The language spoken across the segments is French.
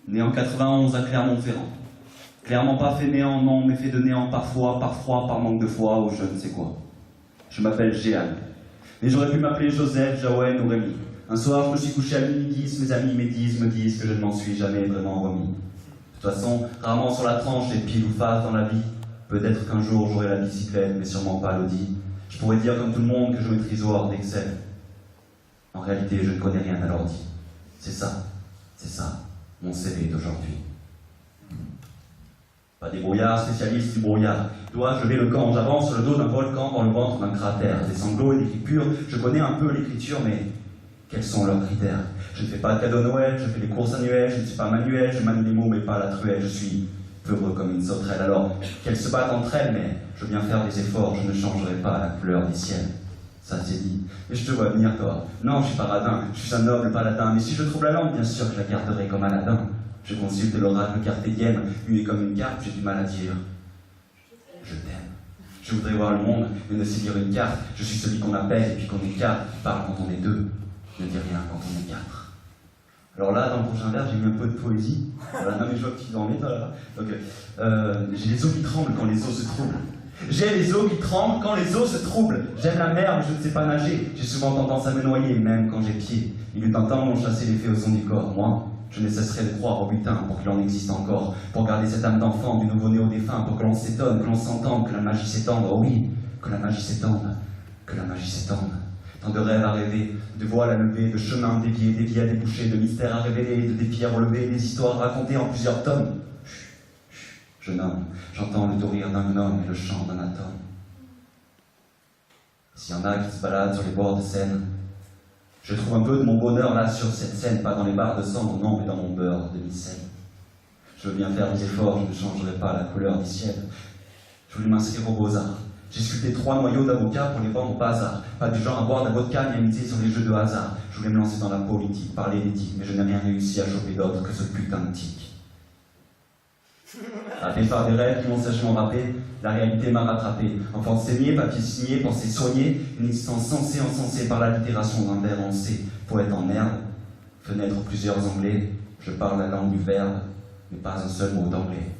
Né en 91 à Clermont-Ferrand. Clairement pas fait néant, non, mais fait de néant parfois, par froid, par manque de foi, ou je ne sais quoi. Je m'appelle Jeanne. Mais j'aurais pu m'appeler Joseph, Jaouen ou Rémi. Un soir, je me suis couché à minuit 10, mes amis me disent que je ne m'en suis jamais vraiment remis. De toute façon, rarement sur la tranche, j'ai pile ou face dans la vie. Peut-être qu'un jour j'aurai la bicyclette, mais sûrement pas l'Audi. Je pourrais dire comme tout le monde que je maîtrise Word et Excel. En réalité, je ne connais rien à l'ordi. C'est ça, mon CV d'aujourd'hui. Pas des brouillards, spécialistes du brouillard. Dois-je lever le camp? J'avance sur le dos d'un volcan dans le ventre d'un cratère. Des sanglots et des cris purs, je connais un peu l'écriture, mais quels sont leurs critères? Je ne fais pas de cadeau Noël, je fais les courses annuelles, je ne suis pas manuel, je manie les mots mais pas la truelle, je suis peureux comme une sauterelle. Alors, qu'elles se battent entre elles, mais je veux bien faire des efforts, je ne changerai pas la couleur du ciel. Ça c'est dit. Mais je te vois venir, toi. Non, je suis pas radin, je suis un noble paladin. Mais si je trouve la lampe, bien sûr que je la garderai comme Aladdin. Je consulte l'oracle cartésienne, lui comme une carte, j'ai du mal à dire. Je t'aime. Je voudrais voir le monde, mais ne sais lire une carte. Je suis celui qu'on appelle et puis qu'on écarte, qui parle quand on est deux. Ne dis rien quand on est quatre. Alors là, dans le prochain vers, j'ai mis un peu de poésie. Voilà, non mais je vois que tu en mets pas là. Donc, j'ai les os qui tremblent quand les os se troublent. J'ai les os qui tremblent quand les os se troublent. J'aime la mer, mais je ne sais pas nager. J'ai souvent tendance à me noyer, même quand j'ai pied. Il eut un temps où on chassait les fées au son du corps. Moi, je ne cesserai de croire au butin pour qu'il en existe encore. Pour garder cette âme d'enfant, du nouveau-né au défunt, pour que l'on s'étonne, que l'on s'entende, que la magie s'étende. Oh oui, que la magie s'étende, que la magie s'étende. Tant de rêves à rêver, de voiles à lever, de chemins déviés, des vies à déboucher, de mystères à révéler, de défis à relever, des histoires racontées en plusieurs tomes. Jeune homme, j'entends le doux rire d'un gnome et le chant d'un atome. S'il y en a qui se baladent sur les bords de Seine, je trouve un peu de mon bonheur là sur cette scène, pas dans les barres de cendre, non, mais dans mon beurre de micelle. Je veux bien faire des efforts, je ne changerai pas la couleur du ciel. Je voulais m'inscrire aux Beaux-Arts. J'ai sculpté 3 noyaux d'avocats pour les vendre au bazar. Pas du genre à boire de la vodka ni à miser sur les jeux de hasard. Je voulais me lancer dans la politique, parler d'éthique, mais je n'ai rien réussi à choper d'autre que ce putain de tic. Appelé par des rêves qui m'ont sagement râpé, la réalité m'a rattrapé. Enfant saigné, papier signé, pensée soignée, une existence censée encensée par l'allitération d'un verbe encé. Poète en merde, fenêtre plusieurs anglais, je parle la langue du verbe, mais pas un seul mot d'anglais.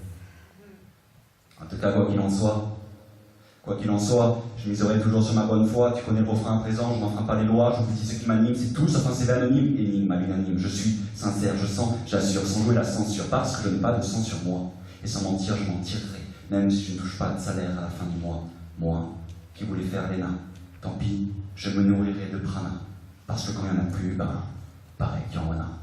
En tout cas, quoi qu'il en soit, je miserai toujours sur ma bonne foi. Tu connais le refrain à présent, je n'enfreins pas les lois, je vous dis ce qui m'anime, c'est tout sauf un CV anonyme, énigme à l'unanime. Je suis sincère, je sens, j'assure, sans jouer la censure, parce que je n'ai pas de sang sur moi. Et sans mentir, je m'en tirerai, même si je ne touche pas de salaire à la fin du mois. Moi, qui voulais faire l'ENA, tant pis, je me nourrirai de prana. Parce que quand il n'y en a plus, ben, pareil qu'il y en a.